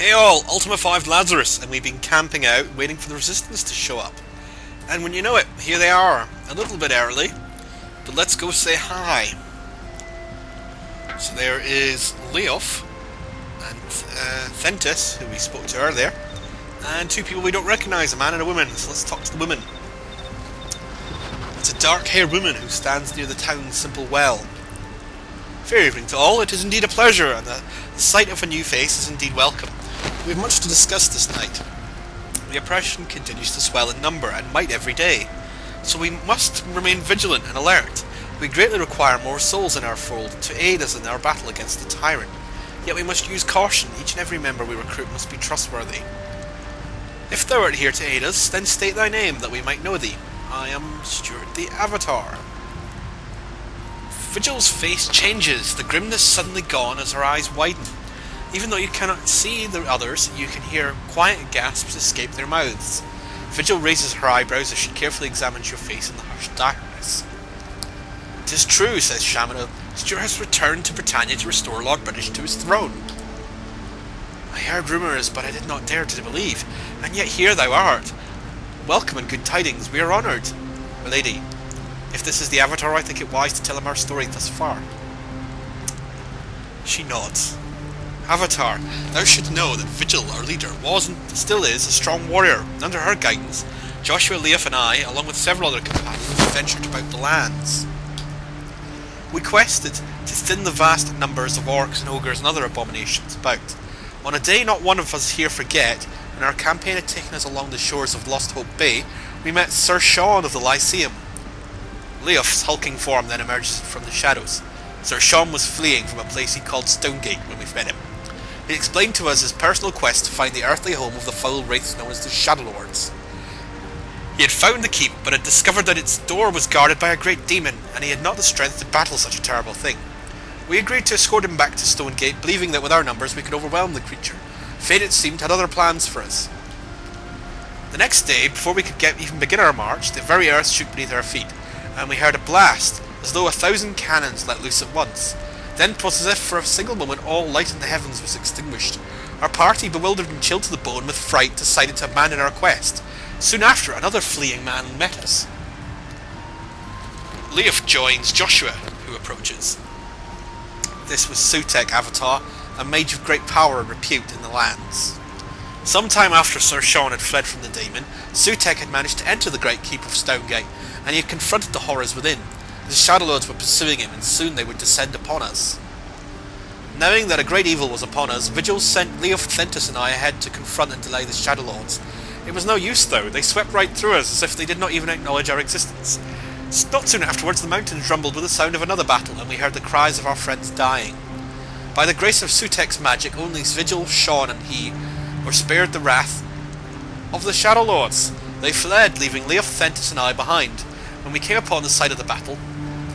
Hey all, Ultima 5 Lazarus, and we've been camping out, waiting for the resistance to show up. And when you know it, here they are, a little bit early, but let's go say hi. So there is Leof, and Thentis, who we spoke to earlier, and two people we don't recognise, a man and a woman, so let's talk to the woman. It's a dark-haired woman who stands near the town's simple well. Fair evening to all, it is indeed a pleasure, and the sight of a new face is indeed welcome. We have much to discuss this night. The oppression continues to swell in number, and might every day, so we must remain vigilant and alert. We greatly require more souls in our fold to aid us in our battle against the tyrant, yet we must use caution. Each and every member we recruit must be trustworthy. If thou art here to aid us, then state thy name, that we might know thee. I am Stuart the Avatar. Vigil's face changes, the grimness suddenly gone as her eyes widen. Even though you cannot see the others, you can hear quiet gasps escape their mouths. Vigil raises her eyebrows as she carefully examines your face in the hushed darkness. "'Tis true," says Shamino. "Stuart has returned to Britanny to restore Lord British to his throne. I heard rumours, but I did not dare to believe, and yet here thou art. Welcome and good tidings, we are honoured. My lady, if this is the Avatar, I think it wise to tell him our story thus far." She nods. "Avatar, thou should know that Vigil, our leader, was and still is a strong warrior, and under her guidance, Joshua, Leof and I, along with several other companions, ventured about the lands. We quested to thin the vast numbers of orcs and ogres and other abominations about. On a day not one of us here forget, when our campaign had taken us along the shores of Lost Hope Bay, we met Sir Sean of the Lyceum. Leof's hulking form then emerges from the shadows. Sir Sean was fleeing from a place he called Stonegate when we met him. He explained to us his personal quest to find the earthly home of the foul wraiths known as the Shadowlords. He had found the keep, but had discovered that its door was guarded by a great demon, and he had not the strength to battle such a terrible thing. We agreed to escort him back to Stonegate, believing that with our numbers we could overwhelm the creature. Fate, it seemed, had other plans for us. The next day, before we could even begin our march, the very earth shook beneath our feet, and we heard a blast, as though 1,000 cannons let loose at once. Then 'twas as if for a single moment all light in the heavens was extinguished. Our party, bewildered and chilled to the bone with fright, decided to abandon our quest. Soon after, another fleeing man met us. Leof joins Joshua, who approaches. This was Sutek, Avatar, a mage of great power and repute in the lands. Some time after Sir Sean had fled from the demon, Sutek had managed to enter the great keep of Stonegate, and he had confronted the horrors within. The Shadowlords were pursuing him, and soon they would descend upon us. Knowing that a great evil was upon us, Vigil sent Leof, Thentis and I ahead to confront and delay the Shadowlords. It was no use, though. They swept right through us as if they did not even acknowledge our existence. Not soon afterwards, the mountains rumbled with the sound of another battle, and we heard the cries of our friends dying. By the grace of Sutek's magic, only Vigil, Sean and he were spared the wrath of the Shadowlords. They fled, leaving Leof, Thentis and I behind. When we came upon the site of the battle,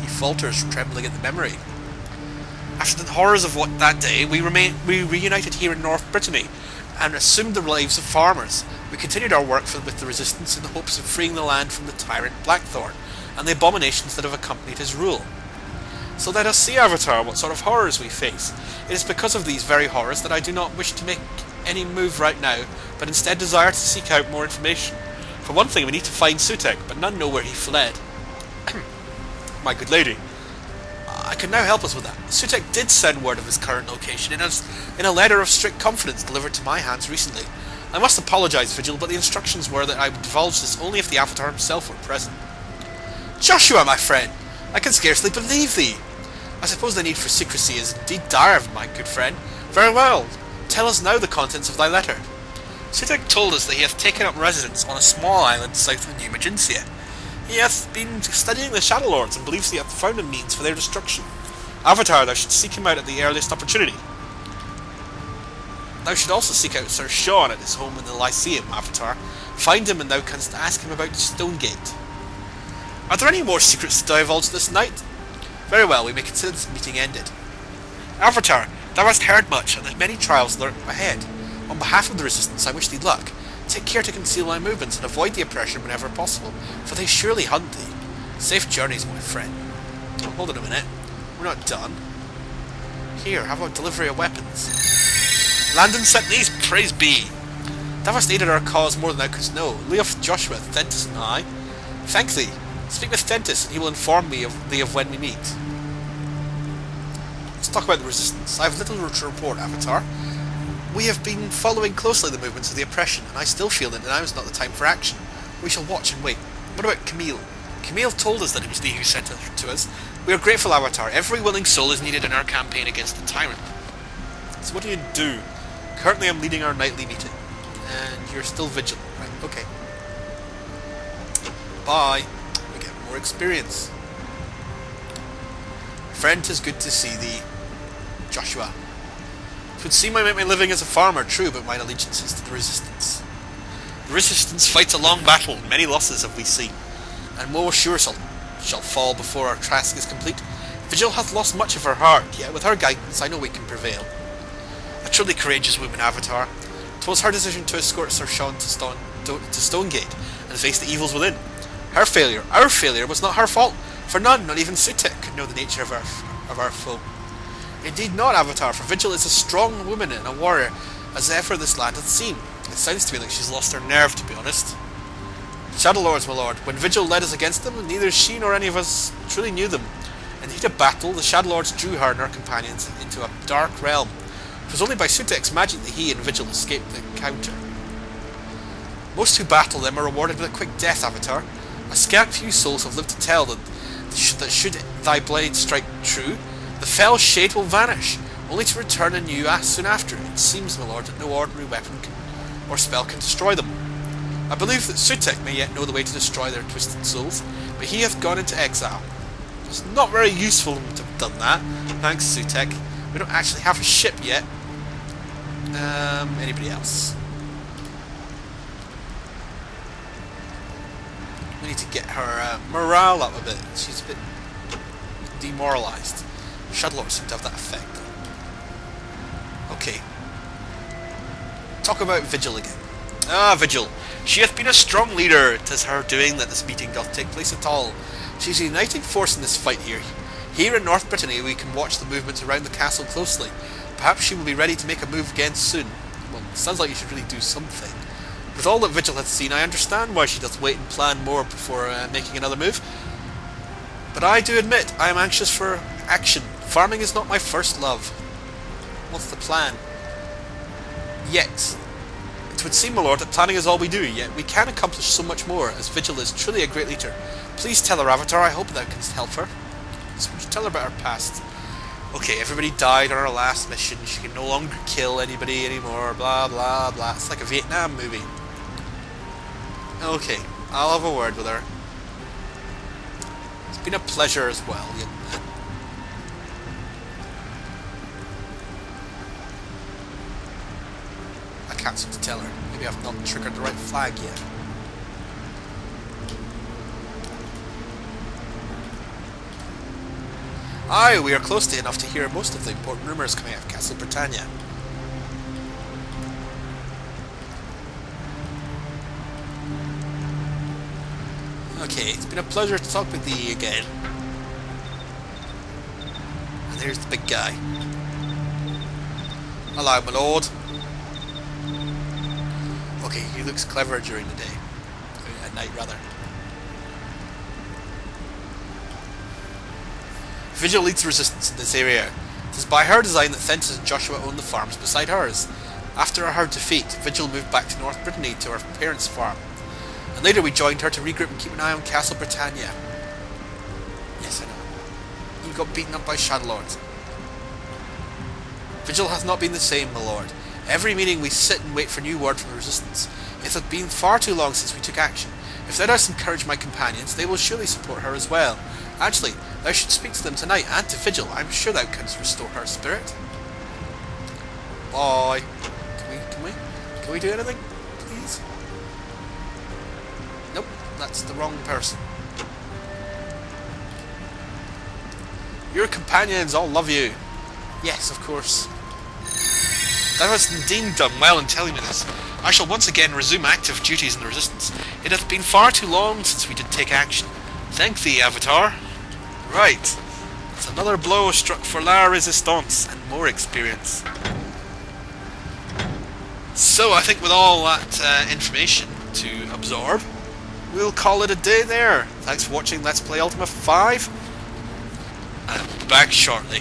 he falters, trembling at the memory. After the horrors of that day, we reunited here in North Britanny, and assumed the lives of farmers. We continued our work with the resistance in the hopes of freeing the land from the tyrant Blackthorn, and the abominations that have accompanied his rule. So let us see, Avatar, what sort of horrors we face. It is because of these very horrors that I do not wish to make any move right now, but instead desire to seek out more information. For one thing, we need to find Sutek, but none know where he fled. My good lady, I can now help us with that. Sutek did send word of his current location in a letter of strict confidence delivered to my hands recently. I must apologise, Vigil, but the instructions were that I would divulge this only if the Avatar himself were present. Joshua, my friend, I can scarcely believe thee. I suppose the need for secrecy is indeed dire, my good friend. Very well, tell us now the contents of thy letter. Sutek told us that he hath taken up residence on a small island south of New Magensia. He hath been studying the Shadowlords and believes he hath found a means for their destruction. Avatar, thou should seek him out at the earliest opportunity. Thou should also seek out Sir Sean at his home in the Lyceum, Avatar. Find him and thou canst ask him about Stonegate. Are there any more secrets to divulge this night? Very well, we may consider this meeting ended. Avatar, thou hast heard much, and that many trials lurk ahead. On behalf of the Resistance, I wish thee luck. Take care to conceal thy movements and avoid the oppression whenever possible, for they surely hunt thee. Safe journeys, my friend. Oh, hold on a minute. We're not done. Here, how about delivery of weapons? Landon sent these, praise be. Thou hast aided our cause more than thou couldst know. Lay off Joshua, Thentis and I. Thank thee. Speak with Thentis, and he will inform me of thee of when we meet. Let's talk about the Resistance. I have little to report, Avatar. We have been following closely the movements of the oppression, and I still feel that now is not the time for action. We shall watch and wait. What about Camille? Camille told us that it was thee who sent her to us. We are grateful, Avatar. Every willing soul is needed in our campaign against the tyrant. So what do you do? Currently I'm leading our nightly meeting. And you're still vigilant. Right, okay. Bye. We get more experience. Friend, 'tis good to see thee. Joshua. 'Twould seem I make my living as a farmer, true, but mine allegiance is to the Resistance. The Resistance fights a long battle, many losses have we seen, and more sure shall fall before our task is complete. Vigil hath lost much of her heart, yet with her guidance I know we can prevail. A truly courageous woman, Avatar. 'Twas her decision to escort Sir Sean to Stonegate and face the evils within. Her failure, our failure, was not her fault, for none, not even Sutek, could know the nature of our foe. Indeed not, Avatar, for Vigil is a strong woman and a warrior as ever this land hath seen. It sounds to me like she's lost her nerve, to be honest. Shadow Lords, my lord, when Vigil led us against them, neither she nor any of us truly knew them. In the heat of battle, the Shadow Lords drew her and her companions into a dark realm. It was only by Sutek's magic that he and Vigil escaped the encounter. Most who battle them are rewarded with a quick death, Avatar. A scant few souls have lived to tell that should thy blade strike true, the fell shade will vanish, only to return anew soon after. It seems, my lord, that no ordinary weapon or spell can destroy them. I believe that Sutek may yet know the way to destroy their twisted souls, but he hath gone into exile. It's not very useful to have done that. Thanks, Sutek. We don't actually have a ship yet. Anybody else? We need to get her morale up a bit. She's a bit demoralised. Shadowlords seem to have that effect, though. Okay. Talk about Vigil again. Ah, Vigil. She hath been a strong leader. 'Tis her doing that this meeting doth take place at all. She is a uniting force in this fight here. Here in North Britanny we can watch the movements around the castle closely. Perhaps she will be ready to make a move again soon. Well, sounds like you should really do something. With all that Vigil hath seen, I understand why she doth wait and plan more before making another move. But I do admit, I am anxious for action. Farming is not my first love. What's the plan? Yet, it would seem, my lord, that planning is all we do, yet we can accomplish so much more, as Vigil is truly a great leader. Please tell her, Avatar, I hope thou canst help her. So we should tell her about her past. Okay, everybody died on our last mission, she can no longer kill anybody anymore, blah blah blah. It's like a Vietnam movie. Okay, I'll have a word with her. It's been a pleasure as well, young man. I can't seem to tell her. Maybe I've not triggered the right flag yet. Aye, we are close to enough to hear most of the important rumours coming out of Castle Britanny. Okay, it's been a pleasure to talk with thee again. And there's the big guy. Hello, my lord. Okay, he looks clever during the day. At night, rather. Vigil leads the resistance in this area. It is by her design that Thentis and Joshua own the farms beside hers. After her defeat, Vigil moved back to North Britanny to her parents' farm. And later we joined her to regroup and keep an eye on Castle Britanny. Yes, I know. You got beaten up by Shadowlords. Vigil hath not been the same, my lord. Every meeting we sit and wait for new word from the resistance. It hath been far too long since we took action. If thou dost encourage my companions, they will surely support her as well. Actually, thou should speak to them tonight and to Vigil. I am sure thou canst restore her spirit. Bye. Can we do anything, please? Nope, that's the wrong person. Your companions all love you. Yes, of course. Thou hast indeed done well in telling me this. I shall once again resume active duties in the Resistance. It hath been far too long since we did take action. Thank thee, Avatar. Right. That's another blow struck for La Resistance and more experience. So I think with all that information to absorb, we'll call it a day there. Thanks for watching Let's Play Ultima 5. I'm back shortly.